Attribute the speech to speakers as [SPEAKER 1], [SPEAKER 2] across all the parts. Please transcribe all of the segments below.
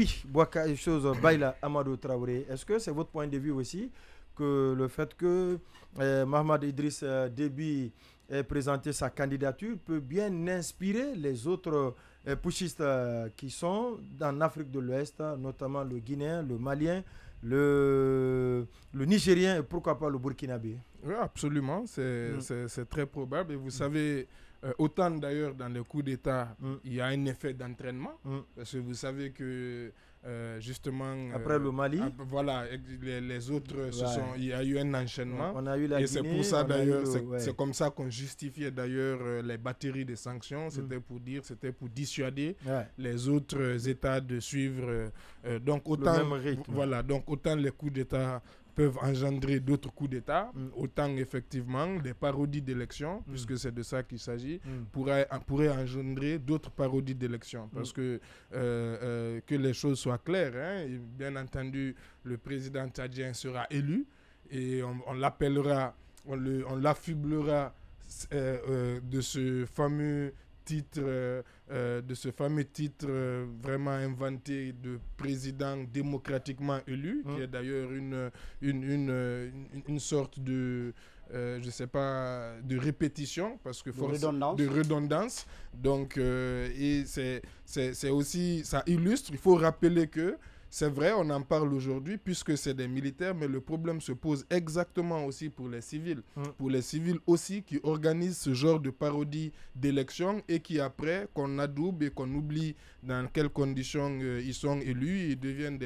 [SPEAKER 1] oui, Baïla Amadou Traoré, est-ce que c'est votre point de vue aussi que le fait que Mohamed Idriss Déby ait présenté sa candidature peut bien inspirer les autres putschistes qui sont en Afrique de l'Ouest, notamment le Guinéen, le Malien, le Nigérien et pourquoi pas le Burkinabé?
[SPEAKER 2] Oui, absolument, c'est très probable. Et vous savez, autant d'ailleurs dans les coups d'État, il y a un effet d'entraînement, parce que vous savez que justement...
[SPEAKER 1] Après le Mali,
[SPEAKER 2] voilà, les autres, il y a eu un enchaînement.
[SPEAKER 1] On a eu la
[SPEAKER 2] et
[SPEAKER 1] Guinée,
[SPEAKER 2] c'est pour ça d'ailleurs,
[SPEAKER 1] ouais.
[SPEAKER 2] c'est comme ça qu'on justifiait d'ailleurs les batteries de sanctions. C'était pour dissuader les autres États de suivre. Donc autant,
[SPEAKER 1] le même rythme.
[SPEAKER 2] Voilà, donc autant les coups d'État peuvent engendrer d'autres coups d'État, autant effectivement des parodies d'élections, puisque c'est de ça qu'il s'agit, pourraient engendrer d'autres parodies d'élections. Parce que les choses soient claires, hein, et bien entendu, le président tchadien sera élu et on l'appellera, on l'affublera de ce fameux titre, vraiment inventé de président démocratiquement élu, qui est d'ailleurs une sorte de je sais pas, de répétition, parce que
[SPEAKER 3] de
[SPEAKER 2] redondance. Donc et c'est aussi, ça illustre, il faut rappeler que c'est vrai, on en parle aujourd'hui puisque c'est des militaires, mais le problème se pose exactement aussi pour les civils. Pour les civils aussi qui organisent ce genre de parodie d'élection et qui après, qu'on adoube et qu'on oublie dans quelles conditions ils sont élus, ils deviennent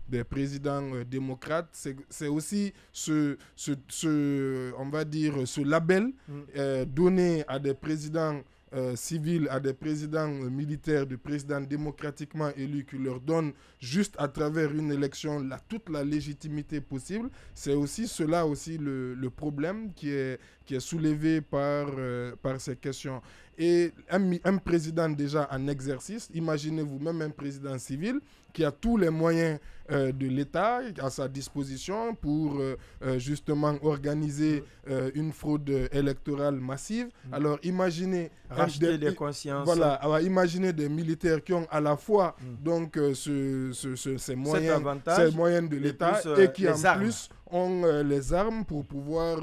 [SPEAKER 2] des présidents démocrates. C'est aussi on va dire, ce label donné à des présidents civils, à des présidents militaires, des présidents démocratiquement élus qui leur donnent juste à travers une élection toute la légitimité possible. C'est aussi cela aussi le problème qui est soulevé par ces questions. Et un président déjà en exercice, imaginez-vous même un président civil qui a tous les moyens de l'État à sa disposition pour justement organiser une fraude électorale massive. Alors imaginez...
[SPEAKER 1] racheter des consciences.
[SPEAKER 2] Voilà, alors imaginez des militaires qui ont à la fois donc, ces moyens de l'État et qui en plus ont les armes pour pouvoir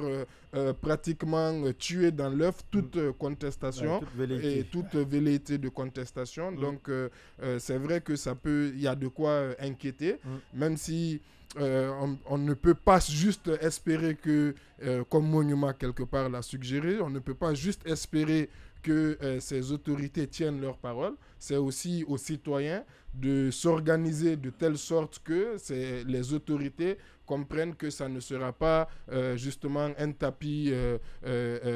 [SPEAKER 2] pratiquement tuer dans l'œuf toute contestation et toute velléité de contestation. Donc c'est vrai que il y a de quoi inquiéter, même si on ne peut pas juste espérer que, comme Monument quelque part l'a suggéré, on ne peut pas juste espérer que ces autorités tiennent leur parole. C'est aussi aux citoyens de s'organiser de telle sorte que les autorités comprennent que ça ne sera pas justement un tapis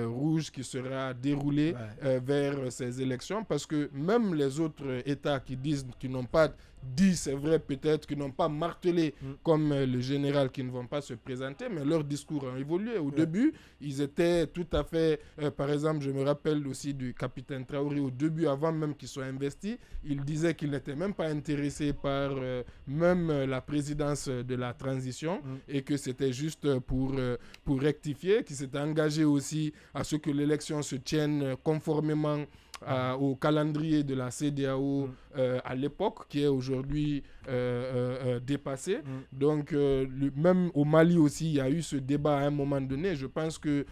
[SPEAKER 2] rouge qui sera déroulé vers ces élections, parce que même les autres États qui n'ont pas dit, c'est vrai peut-être, qui n'ont pas martelé comme le général, qui ne vont pas se présenter, mais leurs discours ont évolué. Au début, ils étaient tout à fait... par exemple, je me rappelle aussi du capitaine Traoré, au début, avant même qu'il soit investi, il disait qu'il n'était même pas intéressé par même la présidence de la transition et que c'était juste pour rectifier, qu'il s'était engagé aussi à ce que l'élection se tienne conformément au calendrier de la CEDEAO à l'époque, qui est aujourd'hui dépassé. Donc, même au Mali aussi, il y a eu ce débat à un moment donné. Je pense que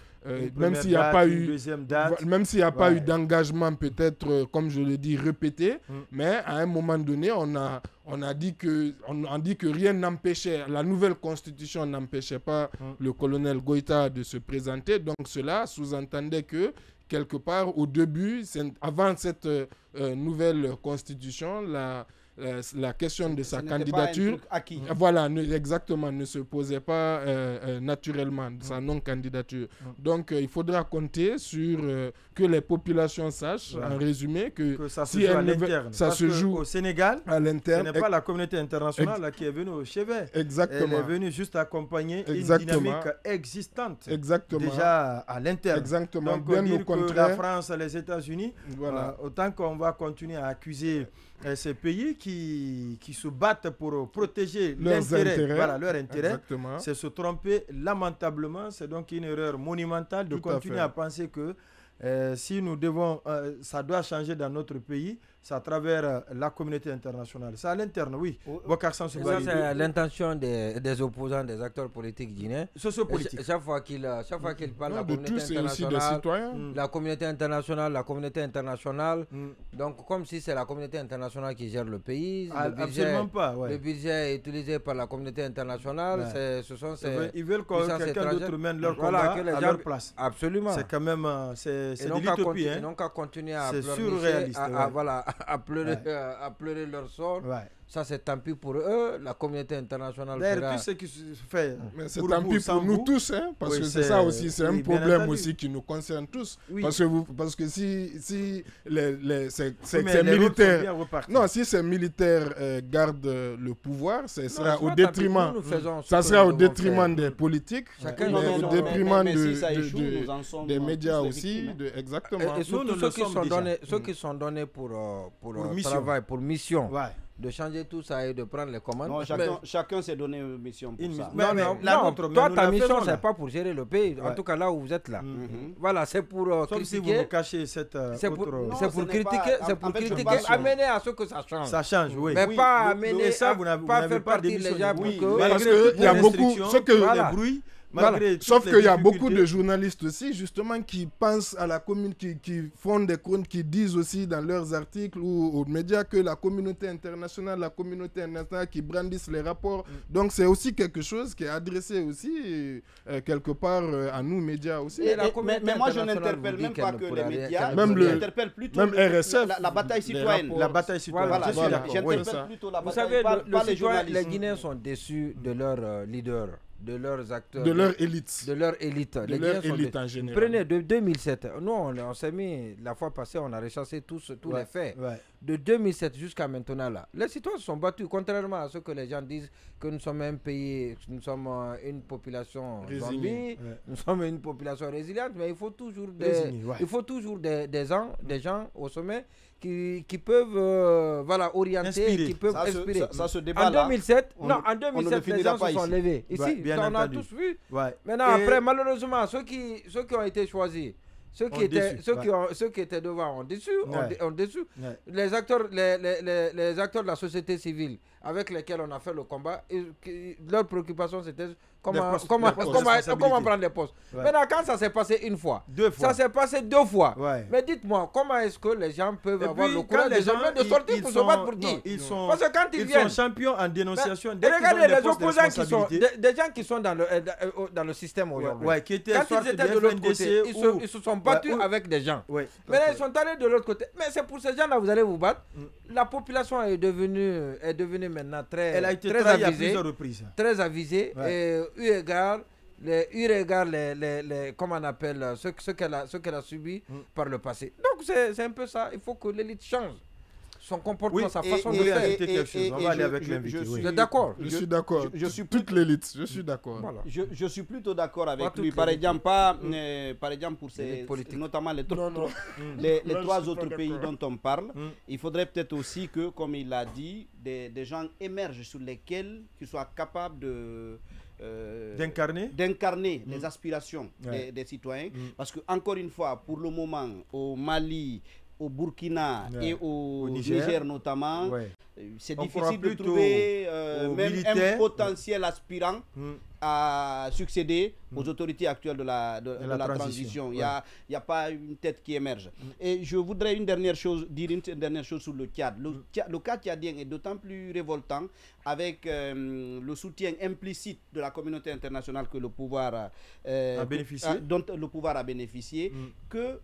[SPEAKER 2] même s'il n'y a pas eu d'engagement peut-être, comme je le dis, répété, mais à un moment donné, on a dit que rien n'empêchait, la nouvelle constitution n'empêchait pas le colonel Goïta de se présenter. Donc cela sous-entendait que quelque part, au début, avant cette nouvelle constitution, la question de sa candidature, voilà, exactement, ne se posait pas naturellement, sa non-candidature. Donc, il faudra compter sur que les populations sachent, en résumé, que
[SPEAKER 1] ça se joue à l'interne.
[SPEAKER 2] Ça se joue
[SPEAKER 1] au Sénégal,
[SPEAKER 2] à l'interne.
[SPEAKER 1] Ce n'est pas la communauté internationale qui est venue au chevet.
[SPEAKER 2] Exactement.
[SPEAKER 1] Elle est venue juste accompagner une dynamique existante.
[SPEAKER 2] Exactement.
[SPEAKER 1] Déjà à l'interne.
[SPEAKER 2] Exactement.
[SPEAKER 1] Donc,
[SPEAKER 2] bien
[SPEAKER 1] dire
[SPEAKER 2] au contraire,
[SPEAKER 1] que la France, les États-Unis,
[SPEAKER 2] voilà.
[SPEAKER 1] Autant qu'on va continuer à accuser ces pays qui se battent pour protéger leur intérêt, c'est se tromper lamentablement. C'est donc une erreur monumentale de continuer à penser que si nous devons, ça doit changer dans notre pays, c'est à travers la communauté internationale. C'est à l'interne, oui.
[SPEAKER 3] Ça, c'est l'intention des opposants, des acteurs politiques guinéens.
[SPEAKER 1] Sociopolitiques.
[SPEAKER 3] Chaque fois qu'ils parlent de la communauté internationale, la communauté internationale. Donc, comme si c'est la communauté internationale qui gère le pays.
[SPEAKER 1] Absolument pas.
[SPEAKER 3] Le budget est utilisé par la communauté internationale. Ce sont
[SPEAKER 1] ils veulent que quelqu'un d'autre mène leur combat à leur place.
[SPEAKER 3] Absolument.
[SPEAKER 1] C'est quand même c'est de l'utopie.
[SPEAKER 3] Ils n'ont qu'à continuer à pleurer leur sort. Ça, c'est tant pis pour eux. La communauté internationale.
[SPEAKER 1] D'ailleurs, tout ce qui se fait.
[SPEAKER 2] Mais c'est tant pis pour nous tous, hein, parce que c'est ça aussi, c'est un problème aussi qui nous concerne tous. Oui. Parce que si ces militaires, si ces militaires gardent le pouvoir, ça sera au détriment. Ça sera au détriment des politiques, au détriment des médias aussi. Exactement.
[SPEAKER 3] Et surtout ceux qui sont donnés pour travail, pour mission. De changer tout ça et de prendre les commandes.
[SPEAKER 4] Non, chacun s'est donné une mission pour ça.
[SPEAKER 3] Toi, ta mission, c'est pas pour gérer le pays. En tout cas, là où vous êtes là. Voilà, c'est pour critiquer.
[SPEAKER 1] Si vous nous cachez cette
[SPEAKER 3] c'est pour critiquer, amener à ce que ça change.
[SPEAKER 1] Ça change, oui.
[SPEAKER 3] Mais pas amener ça, pas faire partir les gens pour que...
[SPEAKER 2] Parce qu'il y a beaucoup... Les bruits... Sauf qu'il y a beaucoup de journalistes aussi, justement, qui pensent à la communauté, qui font des comptes, qui disent aussi dans leurs articles ou aux médias que la communauté internationale, qui brandissent les rapports. Donc, c'est aussi quelque chose qui est adressé aussi, quelque part, à nous, médias aussi.
[SPEAKER 4] Mais moi, je n'interpelle même pas que les médias, j'interpelle plutôt
[SPEAKER 2] RSF,
[SPEAKER 4] la bataille citoyenne.
[SPEAKER 1] La bataille citoyenne,
[SPEAKER 4] j'interpelle plutôt la bataille,
[SPEAKER 3] pas les journalistes. Les Guinéens sont déçus de leurs leaders. De leurs acteurs,
[SPEAKER 2] de leur élite,
[SPEAKER 3] les
[SPEAKER 2] leur élite en général.
[SPEAKER 3] Prenez de 2007, nous on s'est mis la fois passée, on a rechassé tous les faits. De 2007 jusqu'à maintenant là, les citoyens se sont battus, contrairement à ce que les gens disent que nous sommes un pays, nous sommes une population zombie, nous sommes une population résiliente, mais il faut toujours des gens au sommet qui peuvent orienter, qui peuvent inspirer.
[SPEAKER 4] Ça se débat
[SPEAKER 3] en 2007, les gens se sont levés. Ici, on a tous vu. Maintenant, après, malheureusement, ceux qui ont été choisis, ceux qui étaient devant ont déçu. Les acteurs de la société civile avec lesquels on a fait le combat, leur préoccupation c'était comment prendre les postes. Maintenant, quand ça s'est passé une fois, ça s'est passé 2 fois. Mais dites-moi, comment est-ce que les gens peuvent avoir le courage de sortir pour se battre pour qui?
[SPEAKER 1] Parce que quand ils sont champions en dénonciation,
[SPEAKER 3] regardez les opposants qui sont des gens qui sont dans le système aujourd'hui. Quand ils étaient de l'autre côté, ils se sont battus avec des gens. Maintenant, ils sont allés de l'autre côté. Mais c'est pour ces gens-là que vous allez vous battre. La population est devenue maintenant très avisée à plusieurs reprises. Très avisée. Et eu égard comment on appelle ce qu'elle a subi par le passé. Donc c'est un peu ça. Il faut que l'élite change son comportement, sa façon de faire.
[SPEAKER 1] On va aller avec l'invité.
[SPEAKER 3] Je suis d'accord.
[SPEAKER 2] Je suis d'accord. Toute l'élite, je suis d'accord.
[SPEAKER 4] Voilà. Je suis plutôt d'accord avec lui. Par exemple, pour ces, notamment les 3 autres pays dont on parle, il faudrait peut-être aussi que, comme il l'a dit, des gens émergent sur lesquels ils soient capables d'incarner les aspirations des citoyens. Parce que, encore une fois, pour le moment, au Mali, au Burkina et au Niger notamment, c'est difficile de trouver même un potentiel aspirant à succéder aux autorités actuelles de la transition. Il n'y a pas une tête qui émerge. Et je voudrais dire une dernière chose sur le Tchad. Le cas tchadien est d'autant plus révoltant avec le soutien implicite de la communauté internationale que le pouvoir dont le pouvoir a bénéficié, que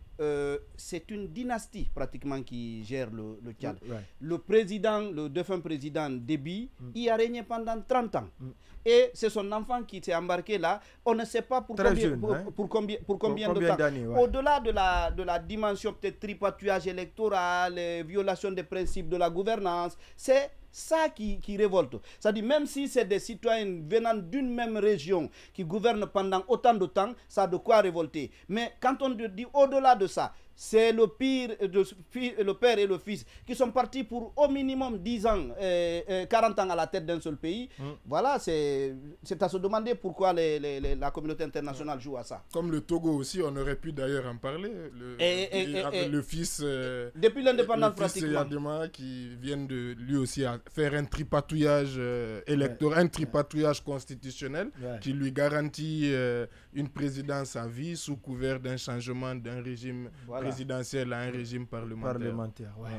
[SPEAKER 4] c'est une dynastie pratiquement qui gère le Tchad. Le défunt président Déby y a régné pendant 30 ans. Et c'est son enfant qui s'est embarqué là. On ne sait pas pour combien de temps. Au-delà de la dimension peut-être tripatouillage électoral, violation des principes de la gouvernance, c'est ça qui révolte. C'est-à-dire, même si c'est des citoyens venant d'une même région qui gouvernent pendant autant de temps, ça a de quoi révolter. Mais quand on dit au-delà de ça, c'est le pire, le père et le fils, qui sont partis pour au minimum 10 ans, 40 ans à la tête d'un seul pays. Voilà, c'est à se demander pourquoi la communauté internationale joue à ça.
[SPEAKER 2] Comme le Togo aussi, on aurait pu d'ailleurs en parler. Le fils...
[SPEAKER 4] depuis l'indépendance pratiquement.
[SPEAKER 2] Yadema qui vient de lui aussi faire un tripatouillage électoral, un tripatouillage constitutionnel qui lui garantit une présidence à vie sous couvert d'un changement d'un régime présidentiel à un régime parlementaire.
[SPEAKER 1] Ouais.